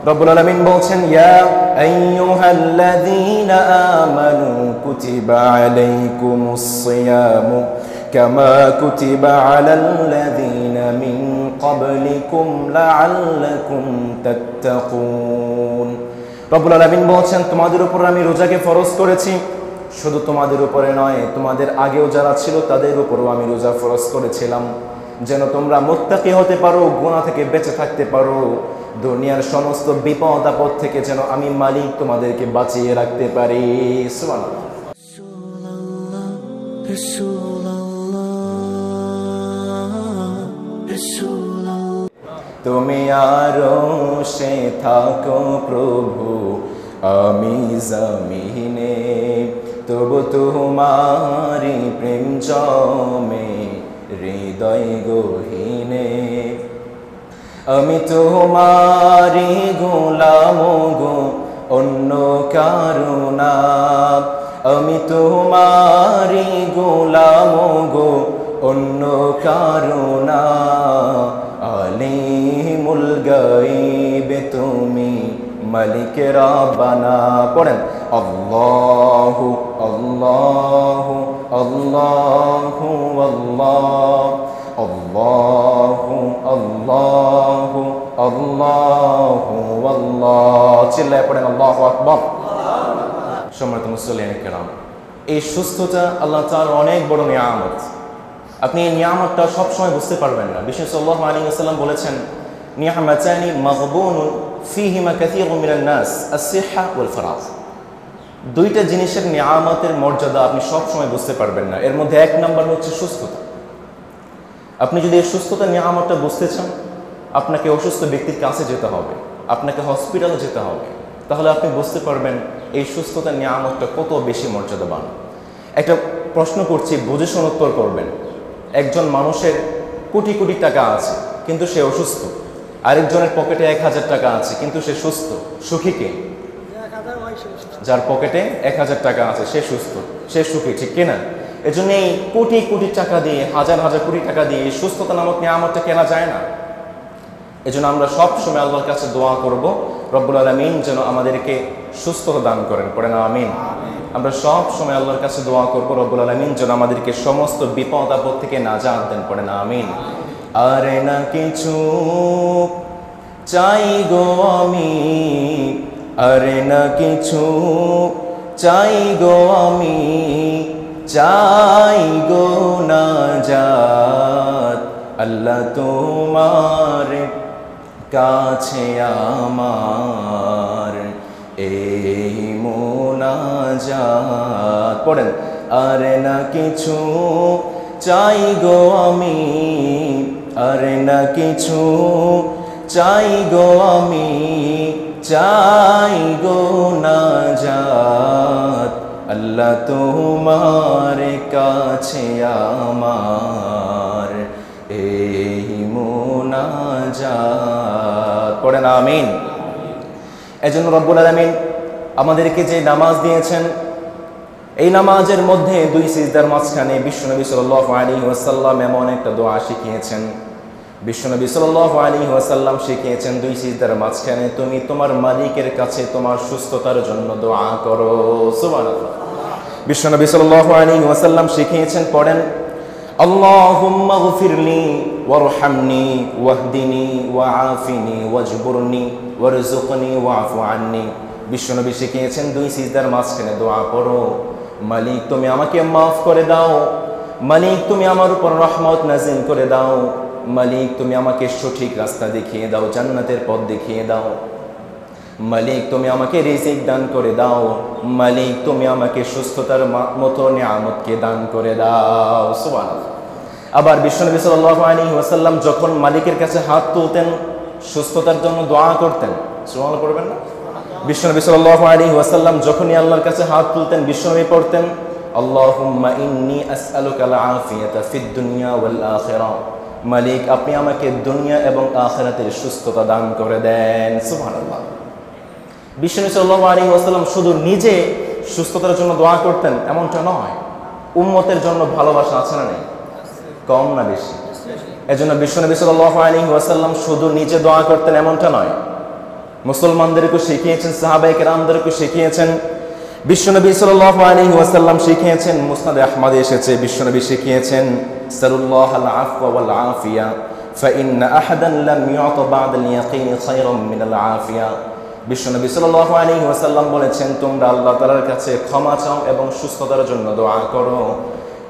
রব্বুল আলামিন বলছেন, ইয়া আইয়ুহাল্লাযীনা আমানু কুতিবা আলাইকুমুস সিয়ামু কামা কুতিবা আলাল্লাযীনা মিন ক্বাবলিকুম লাআল্লাকুম তাত্তাকুন। রব্বুল আলামিন বলছেন, তোমাদের উপর আমি রোজাকে ফরজ করেছি, শুধু তোমাদের উপরে নয়, তোমাদের আগেও যারা ছিল তাদের উপরও আমি রোজা ফরজ করেছিলাম, যেন তোমরা মুত্তাকি হতে পারো, গুনাহ থেকে বেঁচে থাকতে পারো, দুনিয়ার সমস্ত বিপদ আপদ থেকে যেন আমি মালিক তোমাদেরকে বাঁচিয়ে রাখতে পারি। সুবহানাল্লাহ। তুমি আরশে থাকো প্রভু, আমি জমিনে, তবু তোমারি প্রেম জমে হৃদয় গহীনে। আমি তোমারি গোলাম গো, অন্য কারো না। আমি তোমারি গোলাম গো, অন্য কারো না। আলিমুল গায়ব তুমি, মালিক রাব্বানা। পড়েন, আল্লাহু আল্লাহু আল্লাহু আল্লাহ, আল্লাহু আল্লাহু আল্লাহু আল্লাহ। চিল্লায় পড়েন আল্লাহু আকবার। সম্মানিত মুসল্লিয়ান কিরাম, এই সুস্থতা আল্লাহ তাআলার অনেক বড় নিয়ামত। আপনি এই নিয়ামতটা সবসময় বুঝতে পারবেন না। বিষ্ণু সাল্লাল্লাহু আলাইহি ওয়াসাল্লাম বলেছেন, নিয়ামাতানি মাগবুনুন ফীহিমা কাসীরুম মিনান নাস, আস-সিহহা ওয়াল ফারাগ। দুইটা জিনিসের নিয়ামতের মর্যাদা আপনি সবসময় বুঝতে পারবেন না। এর মধ্যে এক নাম্বার হচ্ছে সুস্থতা। আপনি যদি এই সুস্থতার নিয়ামতটা বুঝতে চান, আপনাকে অসুস্থ ব্যক্তির কাছে যেতে হবে, আপনাকে হসপিটালে যেতে হবে, তাহলে আপনি বুঝতে পারবেন এই সুস্থতার নিয়ামতটা কত বেশি মর্যাদাবান। একটা প্রশ্ন করছি, বুঝে শুনে উত্তর করবেন। একজন মানুষের কোটি কোটি টাকা আছে কিন্তু সে অসুস্থ, আরেকজনের পকেটে 1000 টাকা আছে কিন্তু সে সুস্থ। সুখী কে? যার পকেটে 1000 টাকা আছে সে সুস্থ, সে সুখী, ঠিক কিনা? এজন্য এই কোটি কোটি টাকা দিয়ে, হাজার হাজার কোটি টাকা দিয়ে এই সুস্থতা নামক নিয়ামতটা কেনা যায় না। এজন্য আমরা সব সময় আল্লাহর কাছে দোয়া করব, রব্বুল আলামিন যেন আমাদেরকে সুস্থতা দান করেন। পড়েন আমিন। আমরা সব সময় আল্লাহর কাছে দোয়া করব, রব্বুল আলামিন যেন আমাদেরকে সমস্ত বিপদ আপদ থেকে নাজাত দেন। পড়েন আমিন। আরে না কিছু চাই গো আমি, আরে না কিছু চাই গো আমি, চাই গো নাজাত আল্লাহ তোমার কাছে আমার এই মোনাজাত। পড়েন, আরে না কিছু চাই গো আমি, আরে না কিছু চাই গো আমি, চাই গো নাজাত আল্লাহ তোমার কাছে আমার এই মোনাজাত। পড়েন আমিন। এজন্য রব্বুল আলামিন আমাদেরকে যে নামাজ দিয়েছেন, এই নামাজের মধ্যে 2 সিজদার মাঝখানে বিশ্বনবী সাল্লাল্লাহু আলাইহি ওয়াসাল্লাম এমন একটা দোয়া শিখিয়েছেন। বিশ্বনবী সাল্লাল্লাহু আলাইহি ওয়াসাল্লাম শিখিয়েছেন, 2 সিজদার মাঝখানে তুমি তোমার মালিকের কাছে তোমার সুস্থতার জন্য দোয়া করো। সুবহানাল্লাহ। বিশ্বনবী সাল্লাল্লাহু আলাইহি ওয়াসাল্লাম শিখিয়েছেন, পড়েন, আল্লাহুম্মা গফিরলি ওয়ারহামনি ওয়াহদিনি ওয়াআফিনি ওয়াজবুরনি ওয়ারযুকনি ওয়াফু আন্নি। বিশ্বনবী শিখিয়েছেন 2 সিজদার মাঝখানে দোয়া করো, মালিক তুমি আমাকে মাফ করে দাও, মালিক তুমি আমার উপর রহমত নাজিল করে দাও, মালিক তুমি আমাকে সঠিক রাস্তা দেখিয়ে দাও, জান্নাতের পথ দেখিয়ে দাও, মালিক তুমি আমাকে রিজিক দান করে দাও, মালিক তুমি আমাকে সুস্থতার মতো নিয়ামতকে দান করে দাও। সুবহানাল্লাহ। আবার বিশ্বনবী সাল্লাল্লাহু আলাইহি ওয়াসাল্লাম যখন মালিকের কাছে হাত তুলতেন, সুস্থতার জন্য দোয়া করতেন। সুবহানাল্লাহ পড়বেন না? বিশ্বনবী সাল্লাল্লাহু আলাইহি ওয়াসাল্লাম যখনই আল্লাহর কাছে হাত তুলতেন, বিশ্বনবী পড়তেন, আল্লাহুম্মা ইন্নী আসআলুকাল আফিয়াতা ফিদ দুনিয়া ওয়াল আখিরাহ। মালিক আপনি আমাকে দুনিয়া এবং আখিরাতের সুস্থতা দান করে দেন। সুবহানাল্লাহ। বিশ্বনবী সাল্লাল্লাহু আলাইহি ওয়াসাল্লাম শুধু নিজে সুস্থতার জন্য দোয়া করতেন এমনটা নয়, উম্মতের জন্য ভালোবাসা আছে না নেই? কম না বেশি? এজন্য বিশ্বনবী সাল্লাল্লাহু আলাইহি ওয়াসাল্লাম শুধু নিজে দোয়া করতেন এমনটা নয়, মুসলমানদেরকে শিখিয়েছেন, সাহাবায়ে কেরামদেরকে শিখিয়েছেন, বিশ্বনবী সাল্লাল্লাহু আলাইহি ওয়াসাল্লাম শিখিয়েছেন, মুসনাদে আহমদে এসেছে, বিশ্বনবী শিখিয়েছেন সাল্লাল্লাহুল আফওয়া ওয়াল আফিয়া ফাইন্না আহাদান লাম ইউতা বা'দাল ইয়াকিন খায়রাম মিনাল আফিয়া। বিশ্বনবী সাল্লাল্লাহু আলাইহি ওয়াসাল্লাম বলেছেন, তোমরা আল্লাহ তাআলার কাছে ক্ষমা চাও এবং সুস্থতার জন্য দোয়া করো,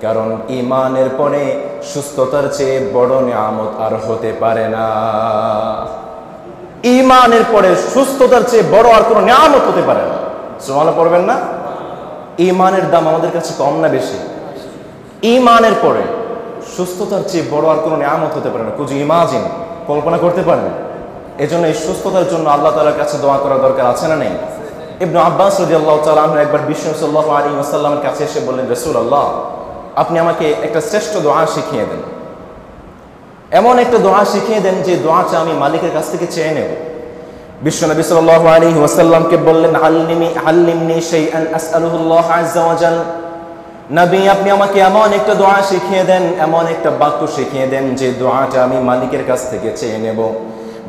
কারণ ঈমানের পরে সুস্থতার চেয়ে বড় নিয়ামত আর হতে পারে না। ঈমানের পরে সুস্থতার চেয়ে বড় আর কোনো নিয়ামত হতে পারে না। সুবহানাল্লাহ পড়বেন না? ঈমানের দাম আমাদের কাছে কম না বেশি? ঈমানের পরে সুস্থতার চেয়ে বড় আর কোনো নিয়ামত হতে পারে না। কুজ ইমাজিন, কল্পনা করতে পারেন? এজন্য এই সুস্থতার জন্য আল্লাহ তাআলার কাছে দোয়া করা দরকার আছে না নেই? ইবনে আব্বাস রাদিয়াল্লাহু তাআলা আনহু একবার বিশ্বনবী সাল্লাল্লাহু আলাইহি ওয়াসাল্লামের কাছে এসে বললেন, রাসূলুল্লাহ, আপনি আমাকে একটা শ্রেষ্ঠ দোয়া শিখিয়ে দেন, এমন একটা দোয়া শিখিয়ে দেন যে দোয়াটা আমি মালিকের কাছ থেকে চেয়ে নেব। বিশ্বনবী সাল্লাল্লাহু আলাইহি ওয়াসাল্লামকে বললেন, আল্লিমনি শাইআন আসআলুহুল্লাহ আযজা ওয়া জাল। নবী, আপনি আমাকে এমন একটা দোয়া শিখিয়ে দেন, এমন একটা বাক্য শিখিয়ে দেন যে দোয়াটা আমি মালিকের কাছ থেকে চেয়ে নেব।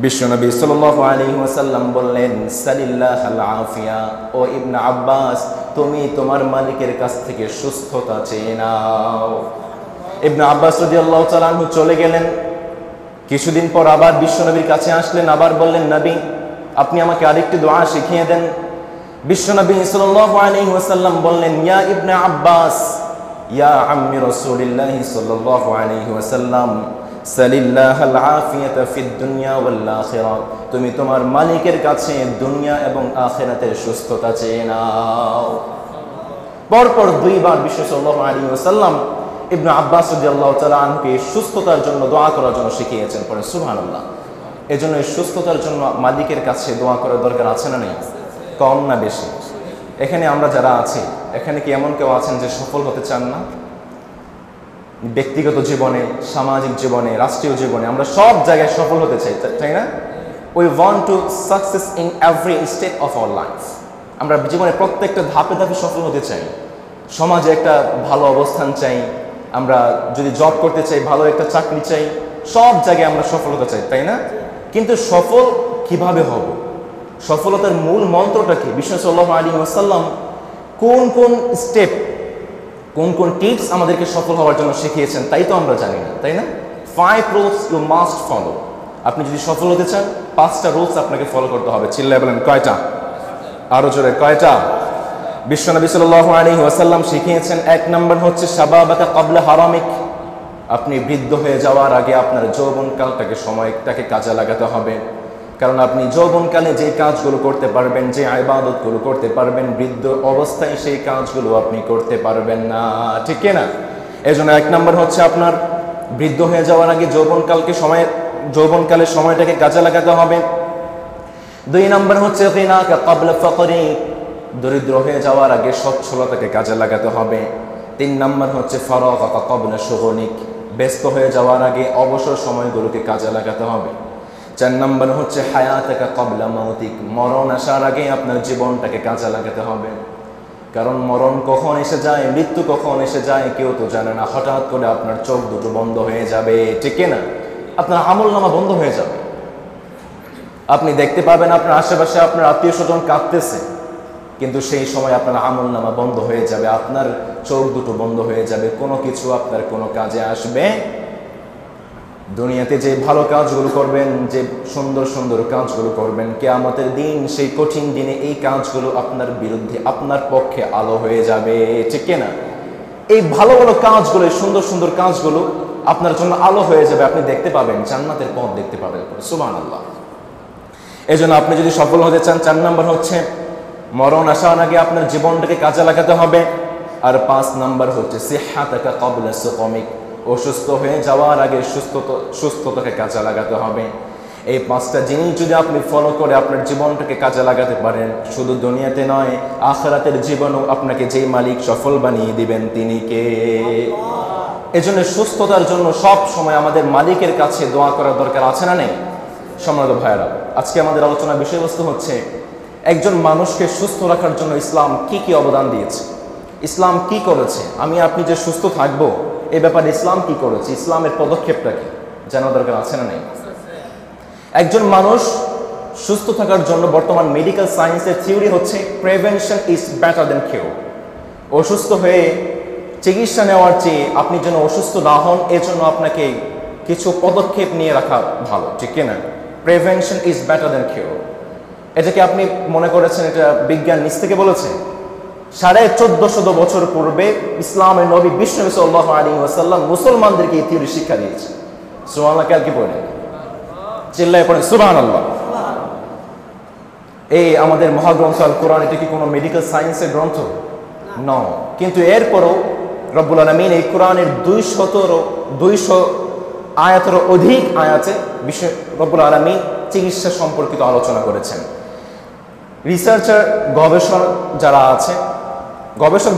বিশ্বনবী সাল্লাল্লাহু আলাইহি ওয়াসাল্লাম বললেন, সালিল্লাহুল আফিয়া। ও ইবনে আব্বাস, তুমি তোমার মালিকের কাছ থেকে সুস্থতা চেয়ে নাও। ইবনে আব্বাস রাদিয়াল্লাহু তাআলা আনহু চলে গেলেন। কিছুদিন পর আবার বিশ্বনবীর কাছে আসলেন, আবার বললেন, নবী, আপনি আমাকে আরেকটি দোয়া শিখিয়ে দেন। বিশ্বনবী সাল্লাল্লাহু আলাইহি ওয়াসাল্লাম বললেন, ইয়া ইবনে আব্বাস, ইয়া আম্মি রাসূলিল্লাহ সাল্লাল্লাহু আলাইহি ওয়াসাল্লাম, সালিল্লাহুল আফিয়াতা ফিদ দুনিয়া ওয়াল আখিরাহ। তুমি তোমার মালিকের কাছে দুনিয়া এবং আখিরাতের সুস্থতা চেয়ে নাও। পরপর দুইবার বিশ্ব সাল্লাল্লাহু আলাইহি ওয়াসাল্লাম ইবনে আব্বাস রাদিয়াল্লাহু তাআলা আনহুকে সুস্থতার জন্য দোয়া করার জন্য শিখিয়েছেন। পরে সুবহানাল্লাহ। এজন্য এই সুস্থতার জন্য মালিকের কাছে দোয়া করার দরকার আছে না নেই? কম না বেশি? এখানে আমরা যারা আছি, এখানে কি এমন কেউ আছেন যে সফল হতে চান না? ব্যক্তিগত জীবনে, সামাজিক জীবনে, রাষ্ট্রীয় জীবনে আমরা সব জায়গায় সফল হতে চাই, তাই না? We want to success in every step of our life. আমরা জীবনে প্রত্যেকটা ধাপে ধাপে সফল হতে চাই। সমাজে একটা ভালো অবস্থান চাই, আমরা যদি জব করতে চাই, ভালো একটা চাকরি চাই, সব জায়গায় আমরা সফল হতে চাই, তাই না? কিন্তু সফল কিভাবে হব? সফলতার মূল মন্ত্রটা কি? বিশ্বনবী সাল্লাল্লাহু আলাইহি ওয়াসাল্লাম কোন কোন স্টেপ, কোন কোন টিপস আমাদেরকে সফল হওয়ার জন্য শিখিয়েছেন তাই তো আমরা জানি না, তাই না? 5 রুলস ইউ মাস্ট ফলো। আপনি যদি সফল হতে চান 5টা রুলস আপনাকে ফলো করতে হবে। চিল্লায় বলেন কয়টা? আরো জোরে কয়টা? বিশ্বনবী সাল্লাল্লাহু আলাইহি ওয়াসাল্লাম শিখিয়েছেন, 1 নম্বর হচ্ছে শাবাবাকা ক্বাবলা হারামিক। আপনি বৃদ্ধ হয়ে যাওয়ার আগে আপনার যৌবনকালটাকে, সময়টাকে কাজে লাগাতে হবে। কারণ আপনি যৌবনকালে যে কাজগুলো করতে পারবেন, যে ইবাদতগুলো করতে পারবেন, বৃদ্ধ অবস্থায় সেই কাজগুলো আপনি করতে পারবেন না, ঠিক না? এজন্য 1 নম্বর হচ্ছে আপনার বৃদ্ধ হয়ে যাওয়ার আগে যৌবনকালের সময়টাকে কাজে লাগাতে হবে। 2 নম্বর হচ্ছে গিনাকা ক্বাবলা ফাকরি। দরিদ্র হয়ে যাওয়ার আগে সচ্ছলতাকে কাজে লাগাতে হবে। 3 নম্বর হচ্ছে ফারাগাকা ক্বাবলা শুগুলিক। ব্যস্ত হয়ে যাওয়ার আগে অবসর সময়গুলোকে কাজে লাগাতে হবে। 4 নম্বর হচ্ছে হায়াতাকা ক্বাবলা মাউতিক। মরণ আসার আগে আপনার জীবনটাকে কাজে লাগাতে হবে। কারণ মরণ কখন এসে যায়, মৃত্যু কখন এসে যায় কেউ তো জানে না। হঠাৎ করে আপনার চোখ দুটো বন্ধ হয়ে যাবে, ঠিক না? আপনার আমলনামা বন্ধ হয়ে যাবে। আপনি দেখতে পাবেন আপনার আশেপাশে আপনার আত্মীয় স্বজন কাঁদতেছে, কিন্তু সেই সময় আপনার আমলনামা বন্ধ হয়ে যাবে, আপনার চোখ দুটো বন্ধ হয়ে যাবে, কোনো কিছু আপনার কোনো কাজে আসবে। দুনিয়াতে যে ভালো কাজগুলো করবেন, যে সুন্দর সুন্দর কাজগুলো করবেন, কিয়ামতের দিন সেই কঠিন দিনে এই কাজগুলো আপনার বিরুদ্ধে, আপনার পক্ষে আলো হয়ে যাবে, ঠিক না? এই ভালো ভালো কাজগুলো, সুন্দর সুন্দর কাজগুলো আপনার জন্য আলো হয়ে যাবে। আপনি দেখতে পাবেন, জান্নাতের পথ দেখতে পাবেন। সুবহানাল্লাহ। এজন্য আপনি যদি সফল হতে চান, 4 নম্বর হচ্ছে মরণ আসার আগে আপনার জীবনটাকে কাজে লাগাতে হবে। আর 5 নম্বর হচ্ছে সিহহাতাকা ক্বাবলা সুকমিক। অসুস্থ হয়ে যাওয়ার আগে সুস্থতাকে কাজে লাগাতে হবে। এই 5টা জিনিস যদি আপনি ফলো করে আপনার জীবনটাকে কাজে লাগাতে পারেন, শুধু দুনিয়াতে নয় আখিরাতের জীবনেও আপনাকে যেই মালিক সফল বানিয়ে দিবেন তিনি কে? এজন্য সুস্থতার জন্য সব সময় আমাদের মালিকের কাছে দোয়া করার দরকার আছে না নেই? সম্মানিত ভাইয়েরা, আজকে আমাদের আলোচনার বিষয়বস্তু হচ্ছে একজন মানুষকে সুস্থ রাখার জন্য ইসলাম কি কি অবদান দিয়েছে, ইসলাম কি করেছে। আমি আপনি যে সুস্থ থাকবো এই ব্যাপারে ইসলাম কি করেছে, ইসলামের পদক্ষেপটা কি জানা দরকার আছে না নেই? একজন মানুষ সুস্থ থাকার জন্য বর্তমান মেডিকেল সায়েন্সের থিওরি হচ্ছে প্রিভেনশন ইজ বেটার দ্যান কিউর। অসুস্থ হয়ে চিকিৎসা নেওয়ার চেয়ে আপনি যেন অসুস্থ না হন এজন্য আপনাকে কিছু পদক্ষেপ নিয়ে রাখা ভালো, ঠিক কিনা? Prevention is better than cure. এটাকে আপনি মনে করেছেন এটা বিজ্ঞান নিজ থেকে বলেছে? 1450 বছর পূর্বে ইসলামের নবী বিশ্বনবী সাল্লাল্লাহু আলাইহি ওয়াসাল্লাম মুসলমানদেরকে এই থিওরি শিক্ষা দিয়েছে। সুবহানাল্লাহ, কি পড়েন? চিল্লায় পড়েন সুবহানাল্লাহ। এই আমাদের মহাগ্রন্থ আল কোরআন, এটা কি কোনো মেডিকেল সায়েন্সের গ্রন্থ? ন। কিন্তু এরপরও রব্বুল আলামিন এই কোরআনের 200 আয়াতেরও অধিক আয়াতে রব্বুল আলামিন চিকিৎসা সম্পর্কিত আলোচনা করেছেন। রিসার্চার গবেষক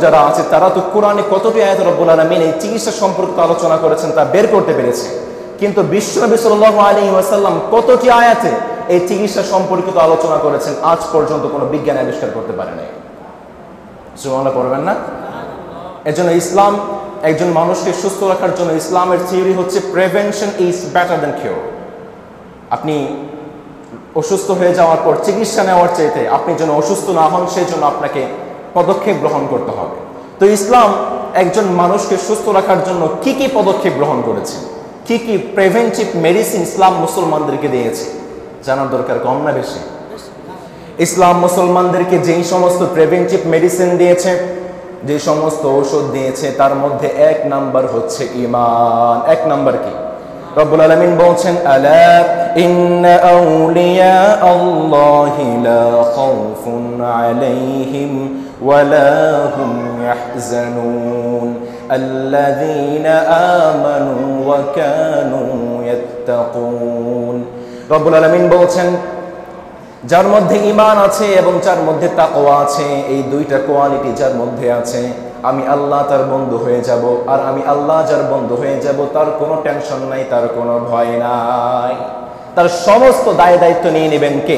যারা আছে তারা তো কোরআনে কতটি আয়াতে রব্বুল আলামিন এই চিকিৎসা সম্পর্কিত আলোচনা করেছেন তা বের করতে পেরেছে, কিন্তু বিশ্বনবী সাল্লাল্লাহু আলাইহি ওয়াসাল্লাম কতটি আয়াতে এই চিকিৎসা সম্পর্কিত আলোচনা করেছেন আজ পর্যন্ত কোনো বিজ্ঞান আবিষ্কার করতে পারে নাই। সুবহানাল্লাহ পড়বেন না? এজন্য ইসলাম একজন মানুষকে সুস্থ রাখার জন্য ইসলামের থিওরি হচ্ছে প্রিভেনশন ইজ বেটার দ্যান কিউর। আপনি অসুস্থ হয়ে যাওয়ার পর চিকিৎসা নেওয়ার চাইতে আপনি যেন অসুস্থ না হন সেই জন্য আপনাকে পদক্ষেপ গ্রহণ করতে হবে। তো ইসলাম একজন মানুষকে সুস্থ রাখার জন্য কি কি পদক্ষেপ গ্রহণ করেছে, কি কি প্রিভেন্টিভ মেডিসিন ইসলাম মুসলমানদেরকে দিয়েছে জানার দরকার কম না বেশি? ইসলাম মুসলমানদেরকে যেই সমস্ত প্রিভেন্টিভ মেডিসিন দিয়েছে, যে সমস্ত ঔষধ দিয়েছে তার মধ্যে 1 নাম্বার হচ্ছে ঈমান। 1 নাম্বার কি? রব্বুল আলামিন বলছেন আলা ইন্না আউলিয়া আল্লাহি লা খাউফুন আলাইহিম ওয়া লা হুম ইয়াহজানুন আল্লাযীনা আমানু ওয়া কানু ইয়াত্তাকুন। রব্বুল আলামিন বলছেন যার মধ্যে ঈমান আছে এবং যার মধ্যে তাকওয়া আছে, এই দুইটা কোয়ালিটি যার মধ্যে আছে, আমি আল্লাহ তার বন্ধু হয়ে যাব। আর আমি আল্লাহ যার বন্ধু হয়ে যাব তার কোনো টেনশন নাই, তার কোনো ভয় নাই, তার সমস্ত দায়িত্ব নিয়ে নেবেন কে?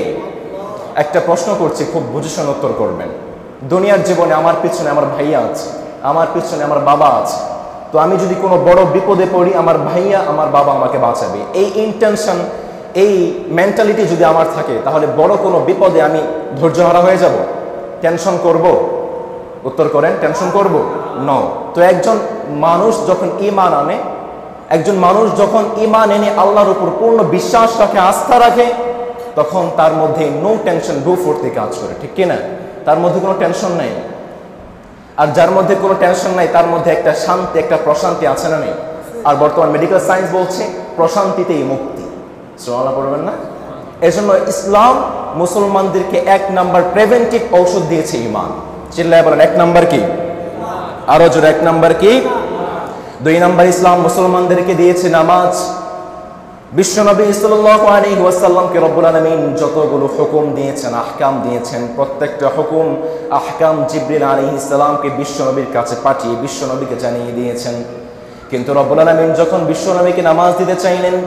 একটা প্রশ্ন করছি, খুব বুঝে শুনে উত্তর করবেন। দুনিয়ার জীবনে আমার পিছনে আমার ভাইয়া আছে, আমার পিছনে আমার বাবা আছে, তো আমি যদি কোনো বড় বিপদে পড়ি আমার ভাইয়া আমার বাবা আমাকে বাঁচাবে, এই ইন্টেনশন, এই মেন্টালিটি যদি আমার থাকে তাহলে বড় কোনো বিপদে আমি ধৈর্যহারা হয়ে যাব? টেনশন করব? উত্তর করেন, টেনশন করব? নো। তো একজন মানুষ যখন ঈমান এনে আল্লাহর উপর পূর্ণ বিশ্বাস রাখে, আস্থা রাখে, তখন তার মধ্যে নো টেনশন ফুর্তি কাজ করে, ঠিক কিনা? তার মধ্যে কোনো টেনশন নাই। আর যার মধ্যে কোনো টেনশন নাই তার মধ্যে একটা শান্তি, একটা প্রশান্তি আছে না নেই? আর বর্তমান মেডিকেল সায়েন্স বলছে প্রশান্তিতেই মুক্তি। সুবহানাল্লাহ পড়বেন না? এজন্য ইসলাম মুসলমানদেরকে 1 নাম্বার প্রিভেন্টিভ ঔষধ দিয়েছে ঈমান। চিল্লায় বলেন 1 নাম্বার কি? আরো জোরে 1 নাম্বার কি? 2 নাম্বার ইসলাম মুসলমানদেরকে দিয়েছে নামাজ। বিশ্বনবী সাল্লাল্লাহু আলাইহি ওয়াসাল্লামকে রব্বুল আলামিন যতগুলো হুকুম দিয়েছেন, আহকাম দিয়েছেন, প্রত্যেকটা হুকুম আহকাম জিবরিল আলাইহিস সালামকে বিশ্বনবীর কাছে পাঠিয়ে বিশ্বনবীকে জানিয়ে দিয়েছেন। কিন্তু রব্বুল আলামিন যখন বিশ্বনবীকে নামাজ দিতে চাইলেন,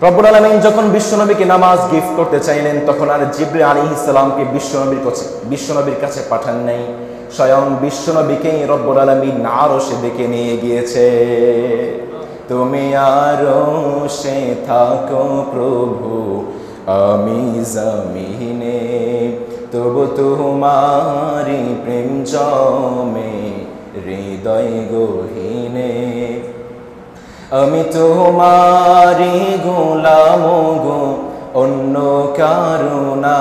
রব্বুল আলামিন যখন বিশ্বনবীকে নামাজ গিফট করতে চাইলেন, তখন আর জিবরিল আলাইহিস সালামকে বিশ্বনবীর কাছে পাঠান নাই, স্বয়ং বিশ্বনবীকেই রব্বুল আলামিন আরশে ডেকে নিয়ে গিয়েছে। তুমি আরশে থাকো প্রভু, আমি জমিনে, তবু তোমারি প্রেম জমে হৃদয় গহীনে। আমি তোমারি গোলাম গো, অন্য কারো না।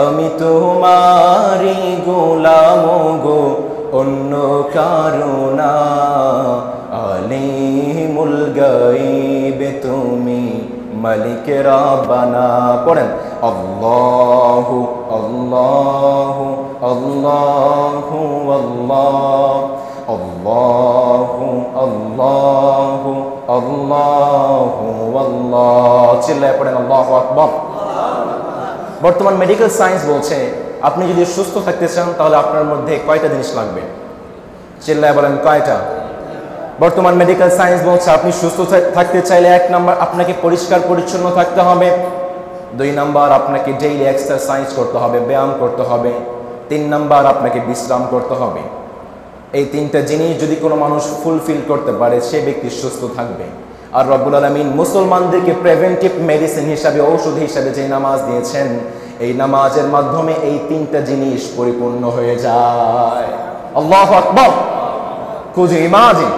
আমি তোমারি গোলাম গো, অন্য কারো না। আলিমুল গায়ব তুমি, মালিক রাব্বানা। পড়েন আল্লাহু আল্লাহু আল্লাহু আল্লাহ, আল্লাহু আল্লাহু আল্লাহু আল্লাহ। চিল্লায় পড়েন আল্লাহু আকবার। বর্তমান মেডিকেল সায়েন্স বলছে আপনি যদি সুস্থ থাকতে চান তাহলে আপনার মধ্যে কয়টা জিনিস লাগবে? চিল্লায় বলেন কয়টা? বর্তমান মেডিকেল সায়েন্স বলছে আপনি সুস্থ থাকতে চাইলে 1 নাম্বার আপনাকে পরিষ্কার পরিচ্ছন্ন থাকতে হবে, 2 নাম্বার আপনাকে ডেইলি এক্সারসাইজ করতে হবে, ব্যায়াম করতে হবে, 3 নাম্বার আপনাকে বিশ্রাম করতে হবে। এই 3টা জিনিস যদি কোনো মানুষ ফুলফিল করতে পারে সে ব্যক্তি সুস্থ থাকবে। আর রব্বুল আলামিন মুসলমানদেরকে প্রিভেন্টিভ মেডিসিন হিসাবে, ঔষধ হিসাবে যে নামাজ দিয়েছেন, এই নামাজের মাধ্যমে এই তিনটা জিনিস পরিপূর্ণ হয়ে যায়। আল্লাহু আকবার। কুজ ইমাজিন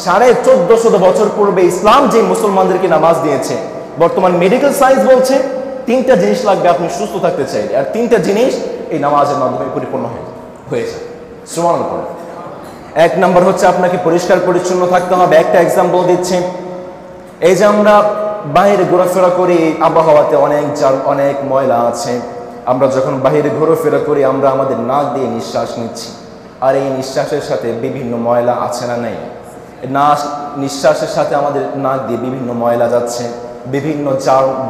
1450 বছর পূর্বে ইসলাম যে মুসলমানদেরকে নামাজ দিয়েছে, বর্তমান মেডিকেল সায়েন্স বলছে তিনটা জিনিস লাগবে আপনি সুস্থ থাকতে চাইলে, আর তিনটা জিনিস এই নামাজের মাধ্যমে পরিপূর্ণ হয়ে যায়। সুবহানাল্লাহ। এক নম্বর হচ্ছে আপনাকে পরিষ্কার পরিচ্ছন্ন থাকতে হবে। একটা এক্সাম্পল দিচ্ছি, এই যে আমরা বাইরে ঘোরাফেরা করি, আবহাওয়াতে অনেক ময়লা আছে। আমরা যখন বাইরে ঘোরাফেরা করি আমরা আমাদের নাক দিয়ে নিঃশ্বাস নিচ্ছি, আর এই নিঃশ্বাসের সাথে বিভিন্ন ময়লা আছে না নেই? নিঃশ্বাসের সাথে আমাদের নাক দিয়ে বিভিন্ন ময়লা যাচ্ছে,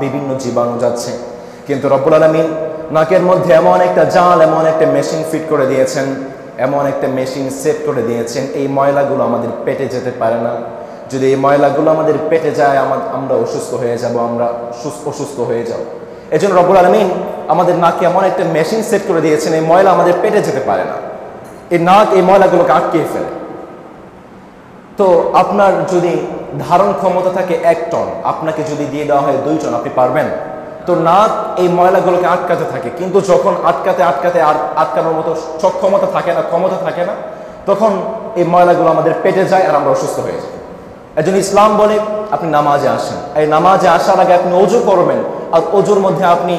বিভিন্ন জীবাণু যাচ্ছে। কিন্তু রব্বুল আলামিন নাকের মধ্যে এমন একটা জাল, এমন একটা মেশিন ফিট করে দিয়েছেন, এমন একটা মেশিন সেট করে দিয়েছেন, এই ময়লাগুলো আমাদের পেটে যেতে পারে না। যদি এই ময়লাগুলো আমাদের পেটে যায় আমরা অসুস্থ হয়ে যাব, আমরা অসুস্থ হয়ে যাব। এই জন্য রব্বুল আলামিন আমাদের নাকে এমন একটা মেশিন সেট করে দিয়েছেন, এই ময়লা আমাদের পেটে যেতে পারে না। এই নাক এই ময়লাগুলোকে আটকে ফেলে। তো আপনার যদি ধারণ ক্ষমতা থাকে 1 টন, আপনাকে যদি দিয়ে দেওয়া হয় 2 টন, আপনি পারবেন? তো নাক এই ময়লাগুলোকে আটকাতে থাকে, কিন্তু যখন আটকাতে আর আটকানোর মতো সক্ষমতা থাকে না, ক্ষমতা থাকে না, তখন এই ময়লাগুলো আমাদের পেটে যায় আর আমরা অসুস্থ হয়ে যাই। এজন্য ইসলাম বলে আপনি নামাজে আসেন, এই নামাজে আসার আগে আপনি ওযু করবেন, আর ওযুর মধ্যে আপনি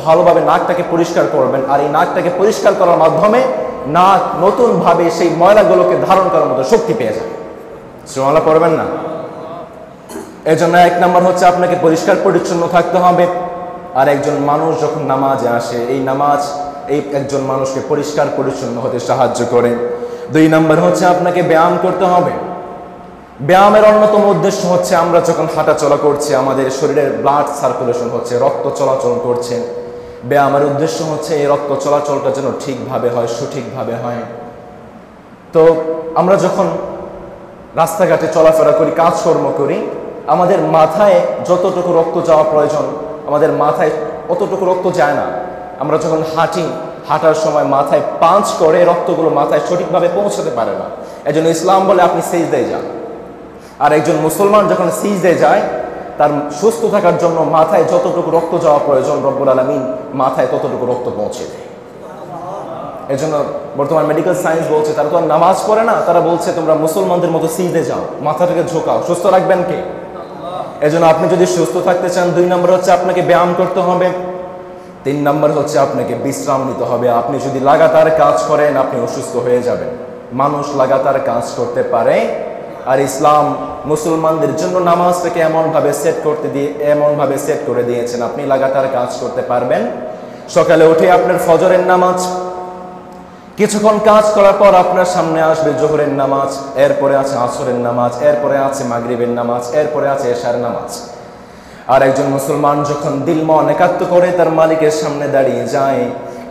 ভালোভাবে নাকটাকে পরিষ্কার করবেন, আর এই নাকটাকে পরিষ্কার করার মাধ্যমে নাক নতুনভাবে সেই ময়লাগুলোকে ধারণ করার মতো শক্তি পেয়ে যায়। সুবহানাল্লাহ পড়বেন না? এই জন্য 1 নম্বর হচ্ছে আপনাকে পরিষ্কার পরিচ্ছন্ন থাকতে হবে। আর একজন মানুষ যখন নামাজে আসে, এই নামাজ একজন মানুষকে পরিষ্কার পরিচ্ছন্ন হতে সাহায্য করে। 2 নম্বর হচ্ছে আপনাকে ব্যায়াম করতে হবে। ব্যায়ামের অন্যতম উদ্দেশ্য হচ্ছে আমরা যখন হাঁটা চলা করছি, আমাদের শরীরের ব্লাড সার্কুলেশন হচ্ছে, রক্ত চলাচল করছে। ব্যায়ামের উদ্দেশ্য হচ্ছে এই রক্ত চলাচলটা যেন ঠিকভাবে হয়, সঠিকভাবে হয়। তো আমরা যখন রাস্তাঘাটে চলাফেরা করি, কাজকর্ম করি, আমাদের মাথায় যতটুকু রক্ত যাওয়া প্রয়োজন, আমাদের মাথায় অতটুকু রক্ত যায় না। আমরা যখন হাঁটার সময় মাথায় পাঞ্চ করে রক্তগুলো মাথায় সঠিকভাবে পৌঁছাতে পারে না। এজন্য ইসলাম বলে আপনি সিজদায় যান। আর একজন মুসলমান যখন সিজদায় যায়, তার সুস্থ থাকার জন্য মাথায় যতটুকু রক্ত যাওয়া প্রয়োজন, রব্বুল আলামিন মাথায় ততটুকু রক্ত পৌঁছে দেয়। এজন্য বর্তমান মেডিকেল সায়েন্স বলছে, তারা তো আর নামাজ পড়ে না, তারা বলছে তোমরা মুসলমানদের মতো সিজদে যাও, মাথাটাকে ঝোঁকাও, সুস্থ রাখবেন কে? এজন্য আপনি যদি সুস্থ থাকতে চান, 2 নম্বর হচ্ছে আপনাকে ব্যায়াম করতে হবে। 3 নম্বর হচ্ছে আপনাকে বিশ্রাম নিতে হবে। আপনি যদি লাগাতার কাজ করেন, আপনি অসুস্থ হয়ে যাবেন। মানুষ লাগাতার কাজ করতে পারে, আর ইসলাম মুসলমানদের জন্য নামাজটাকে এমনভাবে সেট করে দিয়েছেন, আপনি লাগাতার কাজ করতে পারবেন। সকালে উঠে আপনার ফজরের নামাজ, কিছুক্ষণ কাজ করার পর আপনার সামনে আসবে জোহরের নামাজ, এরপরে আছে আসরের নামাজ, এরপরে আছে মাগরিবের নামাজ, এরপরে আছে এশার নামাজ। আর একজন মুসলমান যখন দিল মন একাত্ম করে তার মালিকের সামনে দাঁড়িয়ে যায়,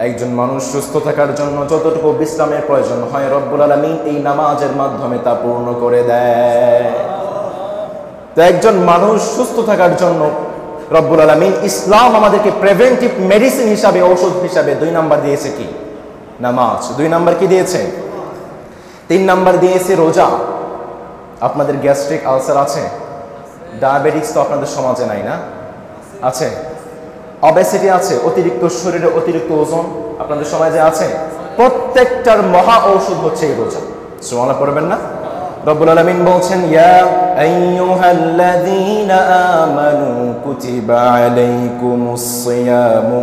একজন মানুষ সুস্থ থাকার জন্য যতটুকু বিশ্রামের প্রয়োজন হয়, রব্বুল আলামিন এই নামাজের মাধ্যমে তা পূর্ণ করে দেয়। তো একজন মানুষ সুস্থ থাকার জন্য রব্বুল আলামিন ইসলাম আমাদেরকে প্রিভেন্টিভ মেডিসিন হিসাবে, ঔষধ হিসাবে 2 নাম্বার দিয়েছে কি? নামাজ। 2 নাম্বার কি দিয়েছে? 3 নাম্বার দিয়েছে রোজা। আপনাদের গ্যাস্ট্রিক আলসার আছে? ডায়াবেটিস তো আপনাদের সমাজে নাই না? আছে? অবেসিটি আছে, শরীরে অতিরিক্ত ওজন আপনাদের সমাজে আছে? প্রত্যেকটার মহা ঔষধ হচ্ছে এই রোজা। সুবহানাল্লাহ পড়বেন না? রব্বুল আলামিন বলছেন, ইয়া আইয়ুহাল্লাযীনা আমানু কুতিবা আলাইকুমুস সিয়ামু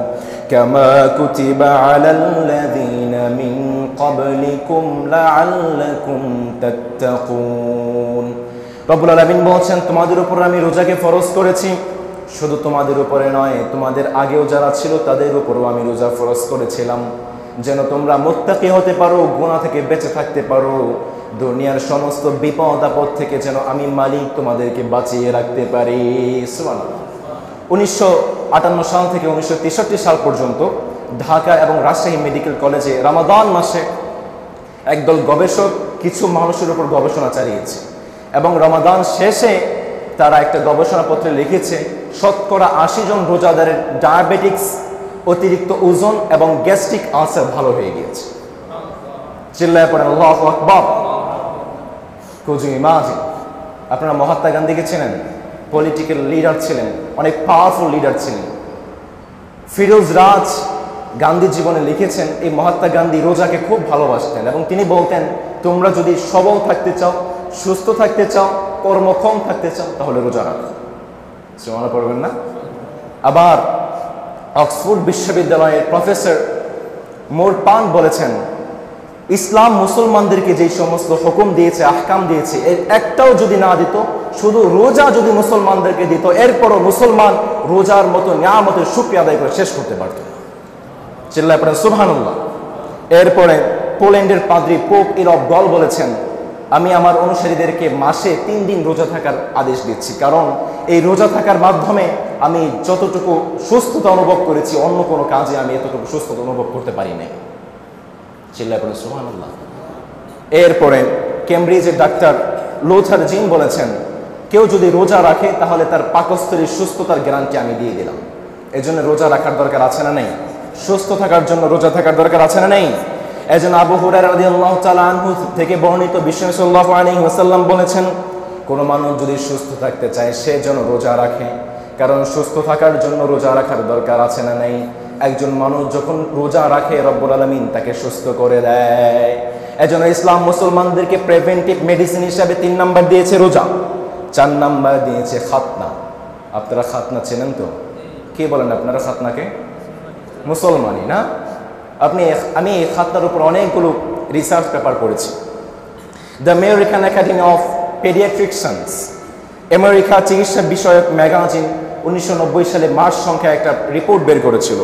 কামা কুতিবা আলাল্লাযীনা মিন ক্বাবলিকুম লাআল্লাকুম তাত্তাকুন। রব্বুল আলামিন বলছেন, তোমাদের উপর আমি রোজাকে ফরজ করেছি। শুধু তোমাদের উপরে নয়, তোমাদের আগেও যারা ছিল তাদের উপরও আমি রোজা ফরজ করেছিলাম, যেন তোমরা মুত্তাকি হতে পারো, গুনাহ থেকে বেঁচে থাকতে পারো, দুনিয়ার সমস্ত বিপদ আপদ থেকে যেন আমি মালিক তোমাদেরকে বাঁচিয়ে রাখতে পারি। সুবহানাল্লাহ। 1958 সাল থেকে 1963 সাল পর্যন্ত ঢাকা এবং রাজশাহী মেডিকেল কলেজে রমাদান মাসে একদল গবেষক কিছু মানুষের উপর গবেষণা চালিয়েছে, এবং রমাদান শেষে তারা একটা গবেষণাপত্রে লিখেছে 80% জন রোজাদারের ডায়াবেটিক্স, অতিরিক্ত ওজন এবং গ্যাস্ট্রিক আলসার ভালো হয়ে গিয়েছে। চিল্লায় পড়েন আল্লাহু আকবার। কুজ ইমাজিন। আপনারা মহাত্মা গান্ধীকে চেনেন? পলিটিক্যাল লিডার ছিলেন, অনেক পাওয়ারফুল লিডার ছিলেন। ফিরোজ রাজ গান্ধী জীবনে লিখেছেন, এই মহাত্মা গান্ধী রোজাকে খুব ভালোবাসতেন এবং তিনি বলতেন, তোমরা যদি সবল থাকতে চাও, সুস্থ থাকতে চাও, কর্মক্ষম থাকতে চাও, তাহলে রোজা রাখো। মনে পড়বেন না? আবার অক্সফোর্ড বিশ্ববিদ্যালয়ের প্রফেসর মোরপান বলেছেন, ইসলাম মুসলমানদেরকে যে সমস্ত হুকুম দিয়েছে, আহকাম দিয়েছে, এর একটাও যদি না দিত, শুধু রোজা যদি মুসলমানদেরকে দিত, এরপরও মুসলমান রোজার মতো নিয়ামতের শুকরিয়া আদায় করে শেষ করতে পারত। চিল্লায় পড়েন সুবহানাল্লাহ। এরপরে পোল্যান্ডের পাদ্রী পোপ ইরব গল বলেছেন, আমি আমার অনুসারীদেরকে মাসে 3 দিন রোজা থাকার আদেশ দিচ্ছি, কারণ এই রোজা থাকার মাধ্যমে আমি যতটুকু সুস্থতা অনুভব করেছি, অন্য কোনো কাজে আমি এতটুকু সুস্থতা অনুভব করতে পারি নাই। চিল্লায় পড়েন সুবহানাল্লাহ। এরপরে কেমব্রিজের ডাক্তার লোথার জিন বলেছেন, কেউ যদি রোজা রাখে তাহলে তার পাকস্থলীর সুস্থতার গ্যারান্টি আমি দিয়ে দিলাম। এই জন্য রোজা রাখার দরকার আছে না নেই? সুস্থ থাকার জন্য রোজা থাকার দরকার আছে না নেই? এই জন্য আবু হুরায়রা রাদিয়াল্লাহু তাআলা আনহু থেকে বর্ণিত বিশ্বনবী সাল্লাল্লাহু আলাইহি ওয়াসাল্লাম বলেছেন, কোনো মানুষ যদি সুস্থ থাকতে চায় সে যেন রোজা রাখে, কারণ সুস্থ থাকার জন্য রোজা রাখার দরকার আছে না নেই? একজন মানুষ যখন রোজা রাখে, রব্বুল আলামিন তাকে সুস্থ করে দেয়। এজন্য ইসলাম মুসলমানদেরকে প্রিভেন্টিভ মেডিসিন হিসাবে 3 নাম্বার দিয়েছে রোজা, 4 নাম্বার দিয়েছে খাতনা। আপনারা খাতনা চেনেন তো? কি বলেন আপনারা খাতনাকে? মুসলমানই না? আমি এই খাতনার উপর অনেকগুলো রিসার্চ পেপার পড়েছি। The American Academy of Paediatricians, America চিকিৎসা বিষয়ক ম্যাগাজিন 1990 সালে মার্চ সংখ্যায় একটা রিপোর্ট বের করেছিল।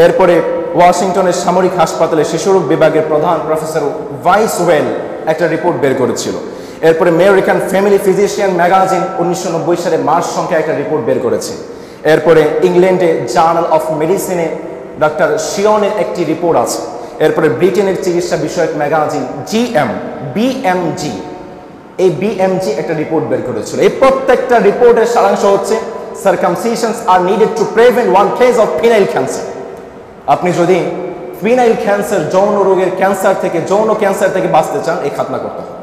এরপরে ওয়াশিংটনের সামরিক হাসপাতালে শিশুরোগ বিভাগের প্রধান প্রফেসর ভাইসওয়েল একটা রিপোর্ট বের করেছিল। এরপরে আমেরিকান ফ্যামিলি ফিজিশিয়ান ম্যাগাজিন 1990 সালে মার্চ সংখ্যায় একটা রিপোর্ট বের করেছে। এরপরে ইংল্যান্ডে জার্নাল অফ মেডিসিনে ডক্টর শিয়নের একটি রিপোর্ট আছে। এরপরে ব্রিটেনের চিকিৎসা বিষয়ক ম্যাগাজিন বিএমজি, এই বিএমজি একটা রিপোর্ট বের করেছিল। এই প্রত্যেকটা রিপোর্টের সারাংশ হচ্ছে, circumcisions are needed to prevent one case of penile cancer. আপনি যদি ফিনাইল ক্যান্সার, যৌন রোগের ক্যান্সার থেকে, যৌন ক্যান্সার থেকে বাঁচতে চান, এই খাতনা করতে হবে।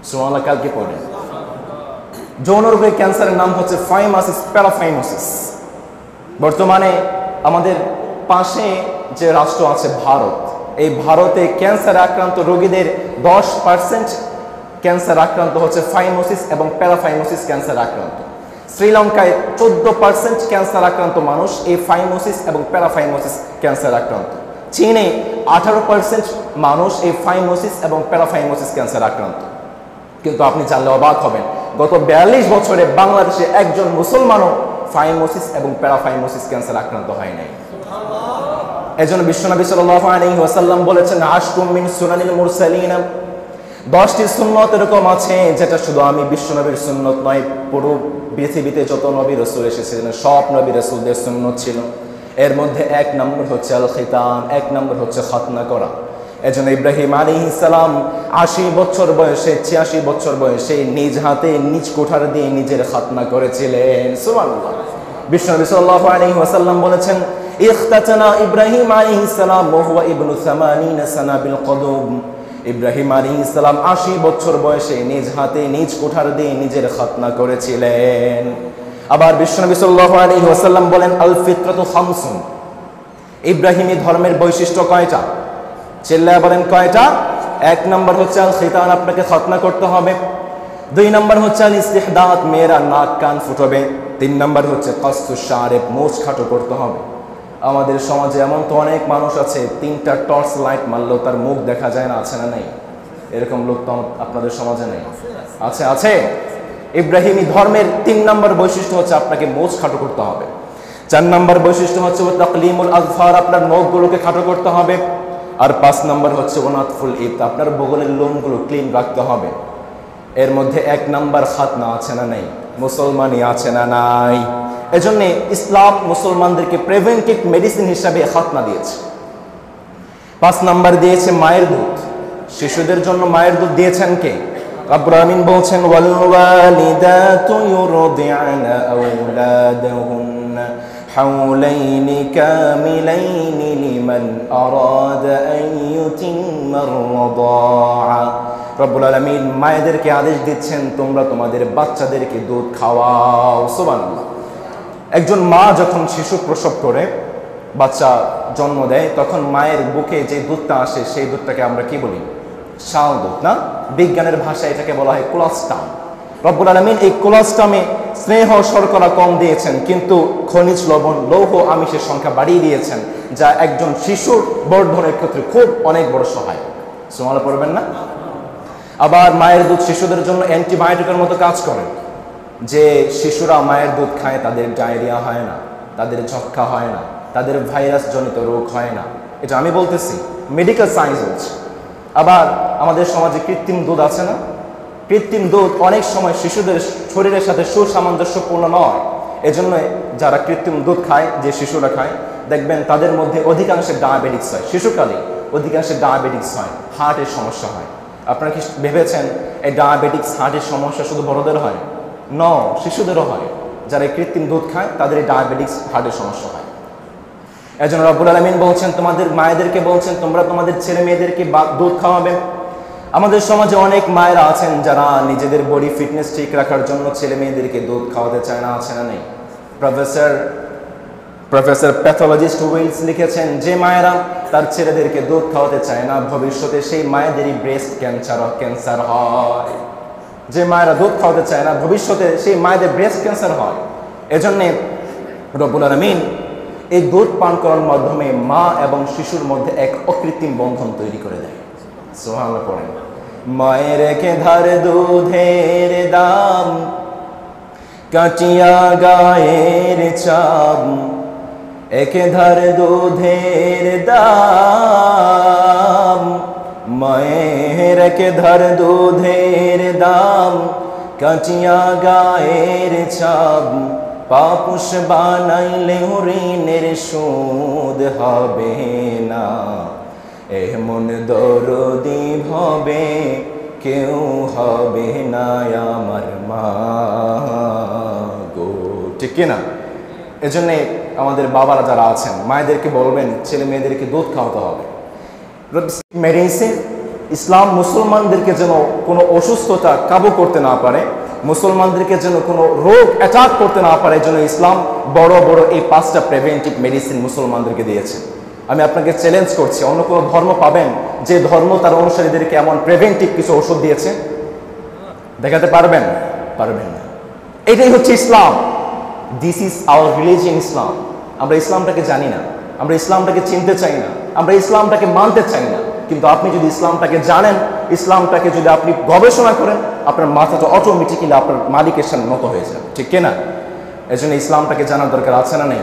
সুবহানাল্লাহ। কালকে পড়েন। যৌন রোগের ক্যান্সারের নাম হচ্ছে ফাইমাসিস, প্যারাফাইমোসিস। বর্তমানে আমাদের পাশে যে রাষ্ট্র আছে ভারত, এই ভারতে ক্যান্সার আক্রান্ত রোগীদের 10% ক্যান্সার আক্রান্ত হচ্ছে ফাইমোসিস এবং প্যারাফাইমোসিস ক্যান্সার আক্রান্ত। শ্রীলঙ্কায় 14% ক্যান্সার আক্রান্ত মানুষ এই ফাইমোসিস এবং প্যারাফাইমোসিস ক্যান্সার আক্রান্ত। চীনে 18% মানুষ এই ফাইমোসিস এবং প্যারাফাইমোসিস ক্যান্সার আক্রান্ত। কিন্তু আপনি জানলে অবাক হবেন, গত 42 বছরে বাংলাদেশে একজন মুসলমানও ফাইমোসিস এবং প্যারাফাইমোসিস ক্যান্সার আক্রান্ত হয় নাই। এজন্য বিশ্বনবী সাল্লাল্লাহু আলাইহি ওয়াসাল্লাম বলেছেন, আশকুম মিন সুনানিল মুরসালিন, 10টি সুন্নত এরকম আছে যেটা শুধু আমি বিশ্বনবীর সুন্নত নয়, পুরো পৃথিবীতে যত নবী রাসূল এসেছিলেন সব নবী রাসূলদের সুন্নত ছিল। এর মধ্যে 1 নম্বর হচ্ছে আল খিতান, 1 নম্বর হচ্ছে খাতনা করা। এজন্য ইব্রাহিম আলাইহিস সালাম 80 বছর বয়সে, 86 বছর বয়সে নিজ হাতে নিজ কোঠার দিয়ে নিজের খাতনা করেছিলেন। সুবহানাল্লাহ। বিশ্বনবী সাল্লাল্লাহু আলাইহি ওয়াসাল্লাম বলেছেন, ইখতাতানা ইব্রাহিম আলাইহিস সালাম ওয়া হুয়া ইবনু 80 সানা বিল কদুম। ইব্রাহিম আলাইহিস সালাম 80 বছর বয়সে নিজ হাতে নিজ কোঠার দিয়ে নিজের খাতনা করেছিলেন। আবার বিশ্বনবী সাল্লাল্লাহু আলাইহি ওয়াসাল্লাম বলেন, আল ফিতরাতু খামসুন, ইব্রাহিমী ধর্মের বৈশিষ্ট্য কয়টা? চিল্লায়া বলেন কয়টা? 1 নম্বর হচ্ছে আল খিতান, আপনাকে খাতনা করতে হবে। 2 নম্বর হচ্ছে আল ইস্তিহদাত, মেয়েরা নাক কান ফুটাবে। 3 নম্বর হচ্ছে কাসুস শারিব, মোচ খাটো করতে হবে। আমাদের সমাজে এমন তো অনেক মানুষ আছে, 3টা টর্চ লাইট মারলেও তার মুখ দেখা যায় না, আছে না নাই? এরকম লোক তো আপনাদের সমাজে নেই? আছে, আছে। ইব্রাহিমী ধর্মের 3 নম্বর বৈশিষ্ট্য হচ্ছে আপনাকে মোচ খাটো করতে হবে। 4 নম্বর বৈশিষ্ট্য হচ্ছে তাকলিমুল আযফার, আপনার নখগুলোকে খাটো করতে হবে। আর 5 নম্বর হচ্ছে ওনাতফুল ইব, আপনার বগলের লোমগুলো ক্লিন রাখতে হবে। এর মধ্যে 1 নম্বর খাতনা আছে না নাই? মুসলমানই আছে না নাই? এজন্য ইসলাম মুসলমানদেরকে প্রিভেন্টিভ মেডিসিন হিসাবে খাতনা দিয়েছে। 5 নম্বর দিয়েছে মায়ের দুধ। শিশুদের জন্য মায়ের দুধ দিয়েছেন কে? রব্বুল আমিন বলছেন, ওয়াল ওয়ালিদাতু ইউরদি'না আওলাদাহুন্না হাওলাইনি কামিলাইনি লিমান আরাদা আন ইউতিম্মার রাদাআ। রব্বুল আলামিন মায়েদেরকে আদেশ দিচ্ছেন তোমরা তোমাদের বাচ্চাদেরকে দুধ খাওয়াও। সুবহানাল্লাহ। একজন মা যখন শিশু প্রসব করে, বাচ্চা জন্ম দেয়, তখন মায়ের বুকে যে দুধটা আসে সেই দুধটাকে আমরা কি বলি? শাল দুধ না? বিজ্ঞানের ভাষায় এটাকে বলা হয় কোলাস্টাম। রব্বুল আলামিন এই কোলাস্টামে স্নেহ শর্করা কম দিয়েছেন, কিন্তু খনিজ লবণ, লৌহ, আমিষের সংখ্যা বাড়িয়ে দিয়েছেন, যা একজন শিশুর বর্ধনের ক্ষেত্রে খুব অনেক বড় সহায়ক। সুবহানাল্লাহ পড়বেন না? আবার মায়ের দুধ শিশুদের জন্য অ্যান্টিবায়োটিকের মতো কাজ করে। যে শিশুরা মায়ের দুধ খায় তাদের ডায়রিয়া হয় না, তাদের যক্ষ্মা হয় না, তাদের ভাইরাস জনিত রোগ হয় না। এটা আমি বলতেছি, মেডিকেল সায়েন্স বলছে। আবার আমাদের সমাজে কৃত্রিম দুধ আছে না? কৃত্রিম দুধ অনেক সময় শিশুদের শরীরের সাথে সুসামঞ্জস্যপূর্ণ নয়। এজন্য যারা কৃত্রিম দুধ খায়, যে শিশুরা খায়, দেখবেন তাদের মধ্যে অধিকাংশের ডায়াবেটিক্স হয়। শিশুকালে অধিকাংশের ডায়াবেটিক্স হয়, হার্টের সমস্যা হয়। আপনারা কি ভেবেছেন এই ডায়াবেটিক্স, হার্টের সমস্যা শুধু বড়দের হয়? ন, শিশুদেরও হয়। যারা কৃত্রিম দুধ খায় তাদের এই ডায়াবেটিক্স, হার্টের সমস্যা হয়। এজন্য রব্বুল আলামিন বলছেন, তোমাদের মায়েদেরকে বলছেন তোমরা তোমাদের ছেলে মেয়েদেরকে দুধ খাওয়াবে। আমাদের সমাজে অনেক মায়েরা আছেন যারা নিজেদের বডি ফিটনেস ঠিক রাখার জন্য ছেলে মেয়েদেরকে দুধ খাওয়াতে চায় না, আছে না নেই? প্রফেসর প্যাথোলজিস্ট উইলস লিখেছেন, যে মায়েরা তার ছেলেদেরকে দুধ খাওয়াতে চায় না, ভবিষ্যতে সেই মায়েদেরই ব্রেস্ট ক্যান্সার হয়। যে মায়েরা দুধ খাওয়াতে চায় না, ভবিষ্যতে সেই মায়েদের ব্রেস্ট ক্যান্সার হয়। এজন্যে রব্বুল আলামিন এই দুধ পান করার মাধ্যমে মা এবং শিশুর মধ্যে এক অকৃত্রিম বন্ধন তৈরি করে দেয়। সুবহানাল্লাহ পড়েন। মায়ের রেখে ধার দুধের দাম, কাটিয়া গায়ের চাম, একে ধার দুধের দাম, মায়ের একে ধার দুধের দাম, কাটিয়া গায়ের চাম, পাপুষ বানাইলে ঋণের শোধ হবে না, এমন দরদি হবে কেউ হবে না আমার মা গো। ঠিক কিনা? এজন্যে আমাদের বাবারা যারা আছেন, মায়েদেরকে বলবেন ছেলে মেয়েদেরকে দুধ খাওয়াতে হবে। মেডিসিন, ইসলাম মুসলমানদেরকে যেন কোনো অসুস্থতা কাবু করতে না পারে, মুসলমানদেরকে যেন কোনো রোগ অ্যাটাক করতে না পারে, এই জন্য ইসলাম বড় বড় এই 5টা প্রিভেন্টিভ মেডিসিন মুসলমানদেরকে দিয়েছে। আমি আপনাকে চ্যালেঞ্জ করছি, অন্য কোনো ধর্ম পাবেন যে ধর্ম তার অনুসারীদেরকে এমন প্রিভেন্টিভ কিছু ওষুধ দিয়েছে? দেখাতে পারবেন? পারবেন না। এটাই হচ্ছে ইসলাম। দিস ইজ আওয়ার রিলিজিয়ন, ইসলাম। আমরা ইসলামটাকে জানি না, আমরা ইসলামটাকে চিনতে চাই না, আমরা ইসলামটাকে মানতে চাই না। কিন্তু আপনি যদি ইসলামটাকে জানেন, ইসলামটাকে যদি আপনি গবেষণা করেন, আপনার মাথাটা অটোমেটিক্যালি আপনার মালিকের সামনে নত হয়ে যাবে। ঠিক কিনা? এই জন্য ইসলামটাকে জানার দরকার আছে না নেই?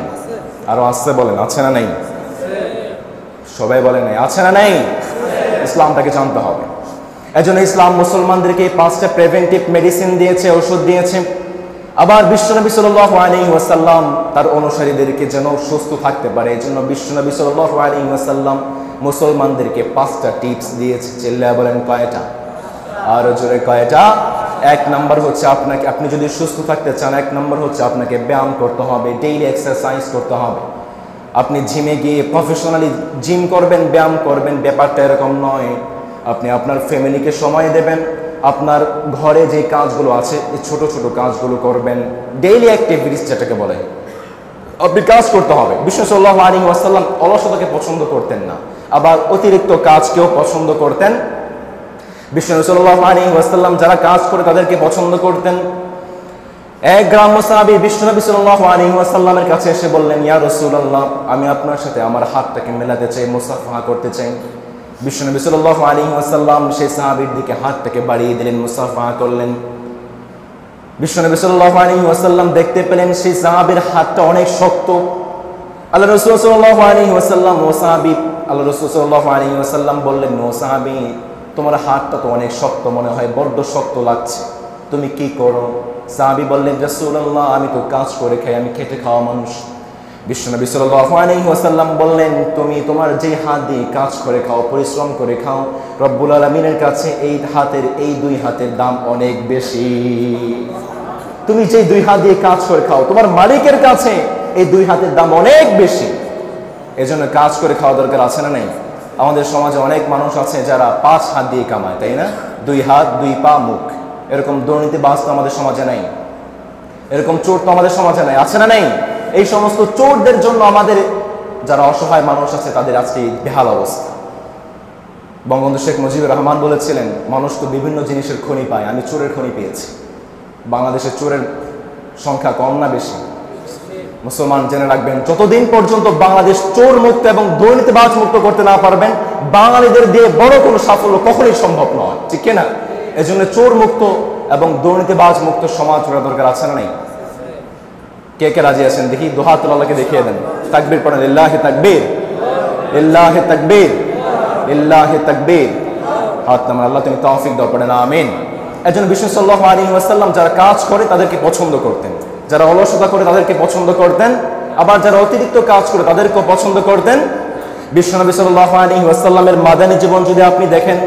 আরো আসতে বলেন, আছে না নেই? সবাই বলে নাই, আছে না নেই? ইসলামটাকে জানতে হবে। এজন্য ইসলাম মুসলমানদেরকে 5টা প্রিভেন্টিভ মেডিসিন দিয়েছে, ওষুধ দিয়েছে। আবার বিশ্বনবী সাল্লাল্লাহু আলাইহি ওয়াসাল্লাম তার অনুসারীদেরকে যেন সুস্থ থাকতে পারে, এই জন্য বিশ্বনবী সাল্লাল্লাহু আলাইহি ওয়াসাল্লাম মুসলমানদেরকে 5টা টিপস দিয়েছে। চিল্লায়া বলেন কয়টা? আরো জোরে কয়টা? 1 নম্বর হচ্ছে আপনি যদি সুস্থ থাকতে চান, 1 নম্বর হচ্ছে আপনাকে ব্যায়াম করতে হবে, ডেইলি এক্সারসাইজ করতে হবে। আপনি জিমে গিয়ে প্রফেশনালি জিম করবেন, ব্যায়াম করবেন, ব্যাপারটা এরকম নয়। আপনি আপনার ফ্যামিলিকে সময় দেবেন, আপনার ঘরে যে কাজগুলো আছে এই ছোট ছোট কাজগুলো করবেন, ডেইলি অ্যাক্টিভিটিস যেটাকে বলে, আপনি কাজ করতে হবে। বিশ্বনবী সাল্লাল্লাহু আলাইহি ওয়াসাল্লাম অলসতাকে পছন্দ করতেন না, আবার অতিরিক্ত কাজকেও পছন্দ করতেন। বিশ্বনবী সাল্লাল্লাহু আলাইহি ওয়াসাল্লাম যারা কাজ করে তাদেরকে পছন্দ করতেন। এক গ্রাম্য সাহাবী বিশ্বনবী সাল্লাল্লাহু আলাইহি ওয়াসাল্লামের কাছে এসে বললেন, ইয়া রাসূলুল্লাহ, আমি আপনার সাথে আমার হাতটাকে মেলাতে চাই, মুসাফাহা করতে চাই। বিশ্বনবী সাল্লাল্লাহু আলাইহি ওয়াসাল্লাম সেই সাহাবীর দিকে হাতটাকে বাড়িয়ে দিলেন, মুসাফাহা করলেন। বিশ্বনবী সাল্লাল্লাহু আলাইহি ওয়াসাল্লাম দেখতে পেলেন সেই সাহাবীর হাতটা অনেক শক্ত। আল্লাহ রাসূল সাল্লাল্লাহু আলাইহি ওয়াসাল্লাম আল্লাহ রাসূল সাল্লাল্লাহু আলাইহি ওয়াসাল্লাম বললেন, ও সাহাবী, তোমার হাতটা তো অনেক শক্ত মনে হয়, বড্ড শক্ত লাগছে, তুমি কি করো? সাহাবী বললেন, রাসূলুল্লাহ, আমি তো কাজ করে খাই, আমি খেটে খাওয়া মানুষ। বিশ্বনবী সাল্লাল্লাহু আলাইহি ওয়াসাল্লাম বললেন, তুমি তোমার যে হাত দিয়ে কাজ করে খাও, পরিশ্রম করে খাও, রব্বুল আলামিনের কাছে এই 2 হাতের দাম অনেক বেশি। তুমি যে 2 হাত দিয়ে কাজ করে খাও, তোমার মালিকের কাছে এই 2 হাতের দাম অনেক বেশি। এজন্য কাজ করে খাওয়া দরকার আছে না নেই? আমাদের সমাজে অনেক মানুষ আছে যারা 5 হাত দিয়ে কামায়, তাই না? দুই হাত, দুই পা, মুখ। এরকম দুর্নীতিবাজ তো আমাদের সমাজে নাই, এরকম চোর তো আমাদের সমাজে নাই, আছে না নেই? এই সমস্ত চোরদের জন্য আমাদের যারা অসহায় মানুষ আছে তাদের আজকে বেহাল অবস্থা। বঙ্গবন্ধু শেখ মুজিবুর রহমান বলেছিলেন, মানুষ তো বিভিন্ন জিনিসের খনি পায়, আমি চোরের খনি পেয়েছি। বাংলাদেশের চোরের সংখ্যা কম না বেশি? মুসলমান জেনে রাখবেন, যতদিন পর্যন্ত বাংলাদেশ চোর মুক্ত এবং দুর্নীতিবাজ মুক্ত করতে না পারবেন, বাঙালিদের দিয়ে বড় কোনো সাফল্য কখনোই সম্ভব নয়, ঠিক কিনা? এজন্য চোর মুক্ত এবং দুর্নীতিবাজ মুক্ত সমাজ গড়া দরকার, আছে না নেই? কে কে রাজি আছেন দেখি? দুহাত আল্লাহকে দেখিয়ে দেন, তাকবীর পড়েন, লিল্লাহি তাকবীর, লিল্লাহি তাকবীর, লিল্লাহি তাকবীর। হাত নামান, আল্লাহ তুমি তৌফিক দাও, পড়েন আমিন। এজন্য বিষ্ণু সাল্লাল্লাহু আলাইহি ওয়াসাল্লাম যারা কাজ করে তাদেরকে পছন্দ করতেন, যারা অলসতা করে তাদেরকে পছন্দ করতেন, আবার যারা অতিরিক্ত কাজ করে তাদেরকেও পছন্দ করতেন। বিশ্বনবী সাল্লাল্লাহু আলাইহি ওয়াসাল্লামের মাদানী জীবন যদি আপনি দেখেন,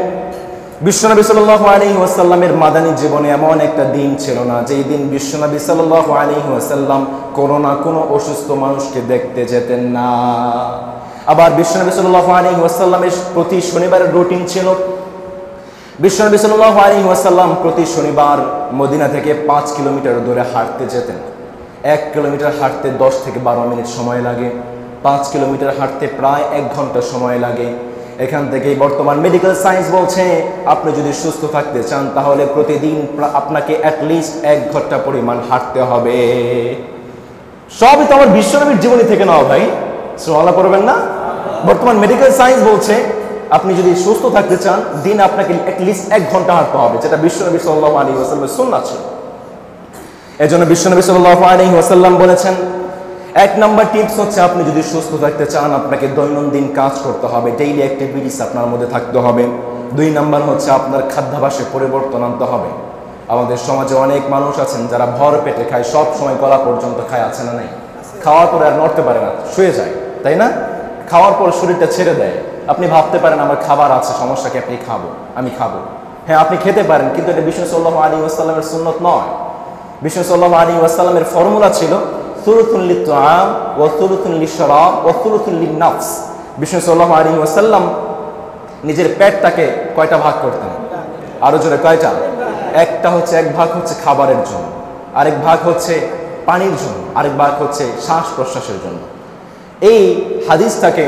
বিশ্বনবী সাল্লাল্লাহু আলাইহি ওয়াসাল্লামের মাদানী জীবনে এমন একটা দিন ছিল না যেই দিন বিশ্বনবী সাল্লাল্লাহু আলাইহি ওয়াসাল্লাম কোনো অসুস্থ মানুষকে দেখতে যেতেন না। আবার বিশ্বনবী সাল্লাল্লাহু আলাইহি ওয়াসাল্লামের প্রতি শনিবারের রুটিন ছিল, বিশ্বনবী সাল্লাল্লাহু আলাইহি ওয়াসাল্লাম প্রতি শনিবার মদিনা থেকে 5 কিলোমিটার দূরে হাঁটতে যেতেন। 1 কিলোমিটার হাঁটতে 10 থেকে 12 মিনিট সময় লাগে, 5 কিলোমিটার হাঁটতে প্রায় 1 ঘন্টা সময় লাগে। এখান থেকেই বর্তমান মেডিকেল সায়েন্স বলছে আপনি যদি সুস্থ থাকতে চান তাহলে প্রতিদিন আপনাকে অ্যাটলিস্ট 1 ঘন্টা পরিমাণ হাঁটতে হবে। সবই তো আমার বিশ্বনবীর জীবনী থেকে নেওয়া ভাই, সুবহানাল্লাহ পড়বেন না? বর্তমান মেডিকেল সায়েন্স বলছে আপনি যদি সুস্থ থাকতে চান দিন আপনাকে অ্যাটলিস্ট 1 ঘন্টা হাঁটতে হবে, যেটা বিশ্বনবী সাল্লাল্লাহু আলাইহি ওয়াসাল্লামের সুন্নাহ ছিল। এজন্য বিশ্বনবী সাল্লাল্লাহু আলাইহি ওয়াসাল্লাম বলেছেন, 1 নাম্বার টিপস হচ্ছে আপনি যদি সুস্থ থাকতে চান আপনাকে দৈনন্দিন কাজ করতে হবে, ডেইলি অ্যাক্টিভিটিস আপনার মধ্যে থাকতে হবে। 2 নাম্বার হচ্ছে আপনার খাদ্যাভ্যাসে পরিবর্তন আনতে হবে। আমাদের সমাজে অনেক মানুষ আছেন যারা ভর পেটে খায়, সব সময় গলা পর্যন্ত খায়, আছে না নাই? খাওয়ার পরে আর নড়তে পারে না, শুয়ে যায়, তাই না? খাওয়ার পর শরীরটা ছেড়ে দেয়। আপনি ভাবতে পারেন আমার খাবার আছে, সমস্যা কি? আপনি খাবো, আমি খাবো, হ্যাঁ আপনি খেতে পারেন, কিন্তু এটা বিষ্ণু সাল্লাল্লাহু আলাইহি ওয়াসাল্লামের সুন্নাত নয়। বিষ্ণু সাল্লাল্লাহু আলাইহি ওয়াসাল্লামের ফর্মুলা ছিল সুলুতুন লিত-তুআম ওয়া সুলুতুন লিশ-শারাব ওয়া সুলুতুন লিন-নাফস। বিষ্ণু সাল্লাল্লাহু আলাইহি ওয়াসাল্লাম নিজের পেটটাকে কয়টা ভাগ করতেন? আরো জোরে, কয়টা? একটা হচ্ছে 1 ভাগ হচ্ছে খাবারের জন্য, আরেক ভাগ হচ্ছে পানির জন্য, আরেক ভাগ হচ্ছে শ্বাস প্রশ্বাসের জন্য। এই হাদিসটাকে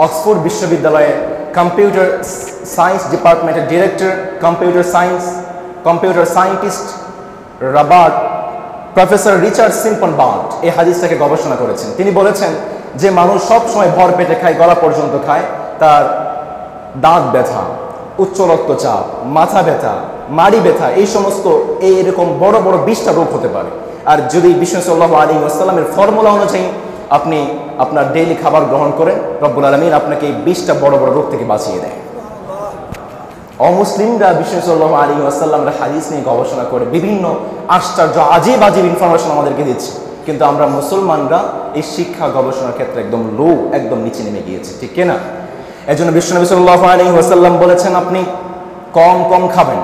অক্সফোর্ড বিশ্ববিদ্যালয়ের কম্পিউটার সায়েন্স ডিপার্টমেন্টের director, computer scientist Robert professor Richard সিম্পন বার্ট এই হাদিসটাকে গবেষণা করেছেন। তিনি বলেছেন যে মানুষ সব সময় ভর পেটে খায়, গলা পর্যন্ত খায়, তার দাঁত ব্যথা, উচ্চ রক্তচাপ, মাথা ব্যথা, মাড়ি ব্যথা, এই সমস্ত এরকম বড় বড় 20টা রোগ হতে পারে। আর যদি বিষ্ণু সাল্লাল্লাহু আলাইহি ওয়াসাল্লামের ফর্মুলা অনুযায়ী আপনি আপনার ডেইলি খাবার গ্রহণ করেন, রব্বুল আলামিন আপনাকে এই 20টা বড় বড় রোগ থেকে বাঁচিয়ে দেয়। অমুসলিমরা বিষ্ণু সাল্লাল্লাহু আলাইহি ওয়াসাল্লামের হাদিস নিয়ে গবেষণা করে বিভিন্ন আশ্চর্য আজীব ইনফরমেশন আমাদেরকে দিচ্ছে, কিন্তু আমরা মুসলমানরা এই শিক্ষা গবেষণার ক্ষেত্রে একদম নিচে নেমে গিয়েছি, ঠিক কিনা? এজন্য বিশ্বনবী সাল্লাল্লাহু আলাইহি ওয়াসাল্লাম বলেছেন আপনি কম খাবেন।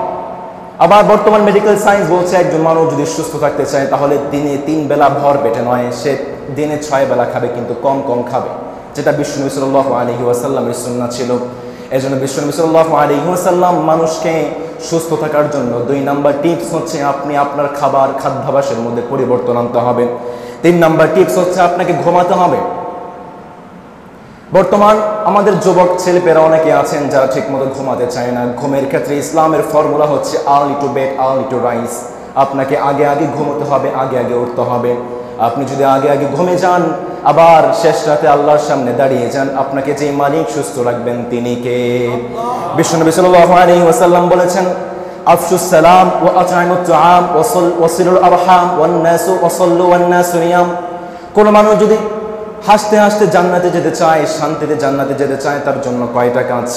আবার বর্তমান মেডিকেল সায়েন্স বলছে একজন মানুষ যদি সুস্থ থাকতে চায় তাহলে দিনে 3 বেলা ভর পেটে নয়, সে দিনে 6 বেলা খাবে, কিন্তু কম খাবে, যেটা বিশ্বনবী সাল্লাল্লাহু আলাইহি ওয়াসাল্লামের সুন্নাহ ছিল। এজন্য বিশ্বনবী সাল্লাল্লাহু আলাইহি ওয়াসাল্লাম মানুষকে সুস্থ থাকার জন্য 2 নাম্বার টিপস হচ্ছে আপনি আপনার খাদ্যাভ্যাসের মধ্যে পরিবর্তন আনতে হবে। 3 নাম্বার টিপস হচ্ছে আপনাকে ঘুমাতে হবে। বর্তমান আমাদের যুবক ছেলেপেরা অনেকে আছেন যারা ঠিকমতো ঘুমাতে চায় না। ঘুমের ক্ষেত্রে ইসলামের ফর্মুলা হচ্ছে early to bed early to rise. আপনাকে আগে ঘুমোতে হবে, আগে উঠতে হবে। আপনি যদি আগে ঘুমে যান আবার শেষ রাতে আল্লাহর সামনে দাঁড়িয়ে যান, আপনাকে যে মালিক সুস্থ রাখবেন তিনি কে? বিশ্বনবী সাল্লাল্লাহু আলাইহি ওয়াসাল্লাম বলেছেন আফশুস সালাম ওয়া আত'আমুত তুআম ওয়া সিলুল আরহাম ওয়ান নাসু ওয়া সাল্লু ওয়ান নাসু নিয়াম। কোন মানুষ যদি হাসতে হাসতে জান্নাতে যেতে চায়, শান্তিতে জান্নাতে যেতে চায়, তার জন্য কয়টা কাজ?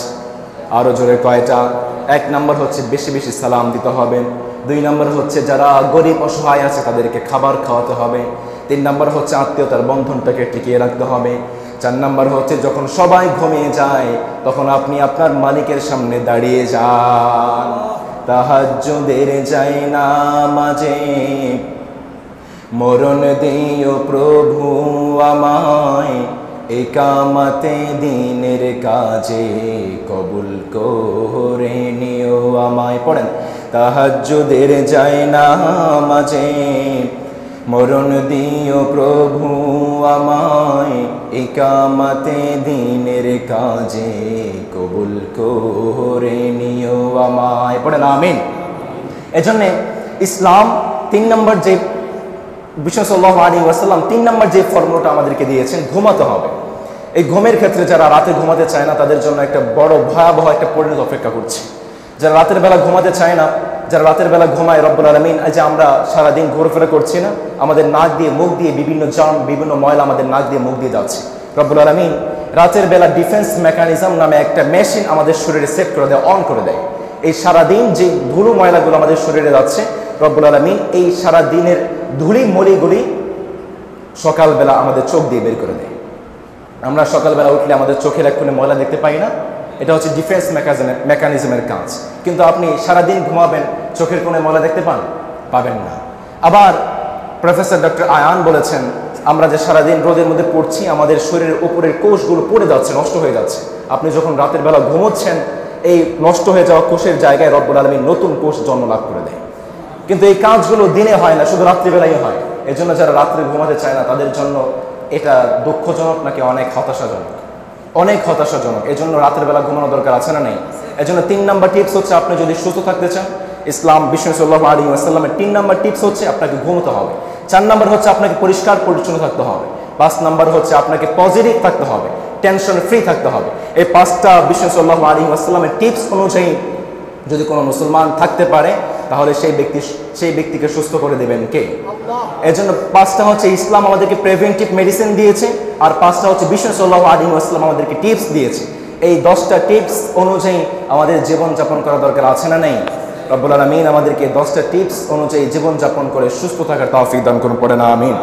আরো জোরে, কয়টা? 1 নাম্বার হচ্ছে বেশি সালাম দিতে হবে। 2 নাম্বার হচ্ছে যারা গরিব অসহায় আছে তাদেরকে খাবার খাওয়াতে হবে। 3 নাম্বার হচ্ছে আত্মীয়তার বন্ধনটাকে টিকিয়ে রাখতে হবে। 4 নাম্বার হচ্ছে যখন সবাই ঘুমিয়ে যায় তখন আপনি আপনার মালিকের সামনে দাঁড়িয়ে যান। তাহাজ্জুদের যায় নামাজে মরণ দিও প্রভু আমায়, একামতে দিনের কাজে কবুল করে নিও আমায়। পড়েন তাহাজ্জুদের যায় না মাঝে মরণ দিও প্রভু আমায়, একামতে দিনের কাজে কবুল করে নিও আমায়। পড়েন আমিন। এজন্যে ইসলাম 3 নম্বর যে বিশ্বনবী সাল্লাল্লাহু আলাইহি ওয়াসাল্লাম 3 নম্বর যে ফর্মুলাটা আমাদেরকে দিয়েছেন, ঘুমাতে হবে। এই ঘুমের ক্ষেত্রে যারা রাতে ঘুমাতে চায় না তাদের জন্য একটা বড় ভয়াবহ একটা পরিণতি অপেক্ষা করছে। যারা রাতের বেলা ঘুমাতে চায় না, যারা রাতের বেলা ঘুমায়, রব্বুল আলামিন এই যে আমরা সারাদিন ঘোরাফেরা করছি না, আমাদের নাক দিয়ে মুখ দিয়ে বিভিন্ন জার্ম বিভিন্ন ময়লা আমাদের নাক দিয়ে মুখ দিয়ে যাচ্ছে। রব্বুল আলামিন রাতের বেলা ডিফেন্স মেকানিজম নামে একটা মেশিন আমাদের শরীরে সেট করে দেয়, অন করে দেয়। এই সারাদিন যে ধুলো ময়লাগুলো আমাদের শরীরে যাচ্ছে, রব্বুল আলামিন এই সারা দিনের ধুলি মলিগুলি সকালবেলা আমাদের চোখ দিয়ে বের করে দেয়। আমরা সকালবেলা উঠলে আমাদের চোখের এক কোণে ময়লা দেখতে পাই না, এটা হচ্ছে ডিফেন্স মেকানিজমের কাজ। কিন্তু আপনি সারাদিন ঘুমাবেন, চোখের কোণে ময়লা দেখতে পাবেন না। আবার প্রফেসর ডক্টর আয়ান বলেছেন, আমরা যে সারাদিন রোদের মধ্যে পড়ছি, আমাদের শরীরের উপরের কোষগুলো পড়ে যাচ্ছে, নষ্ট হয়ে যাচ্ছে। আপনি যখন রাতের বেলা ঘুমোচ্ছেন, এই নষ্ট হয়ে যাওয়া কোষের জায়গায় রব্বুল আলামিন নতুন কোষ জন্ম লাভ করে দেয়। কিন্তু এই কাজগুলো দিনে হয় না, শুধু রাত্রিবেলাই হয়। এই জন্য যারা রাত্রে ঘুমাতে চায় না তাদের জন্য এটা দুঃখজনক নাকি অনেক হতাশাজনক, অনেক হতাশাজনক। এই জন্য রাতের বেলা ঘুমানো দরকার আছে না নেই? এই জন্য 3 নম্বর টিপস হচ্ছে, আপনি যদি সুস্থ থাকতে চান, ইসলাম বিশ্বনবী সাল্লাল্লাহু আলাইহি ওয়াসাল্লামের 3 নম্বর টিপস হচ্ছে আপনাকে ঘুমোতে হবে। 4 নম্বর হচ্ছে আপনাকে পরিষ্কার পরিচ্ছন্ন থাকতে হবে। 5 নম্বর হচ্ছে আপনাকে পজিটিভ থাকতে হবে, টেনশন ফ্রি থাকতে হবে। এই 5টা বিশ্বনবী সাল্লাল্লাহু আলাইহি ওয়াসাল্লামের টিপস অনুযায়ী যদি কোনো মুসলমান থাকতে পারে, তাহলে সেই ব্যক্তিকে সুস্থ করে দেবেন কে? এর জন্য 5টা হচ্ছে ইসলাম আমাদেরকে প্রিভেন্টিভ মেডিসিন দিয়েছে, আর 5টা হচ্ছে বিশ্বনবী সাল্লাল্লাহু আলাইহি ওয়াসাল্লাম আমাদেরকে টিপস দিয়েছে। এই 10টা টিপস অনুযায়ী আমাদের জীবনযাপন করা দরকার আছে না নেই? রব্বুল আলামিন আমাদেরকে 10টা টিপস অনুযায়ী জীবনযাপন করে সুস্থ থাকার তৌফিক দান করুন। পড়েন আমিন।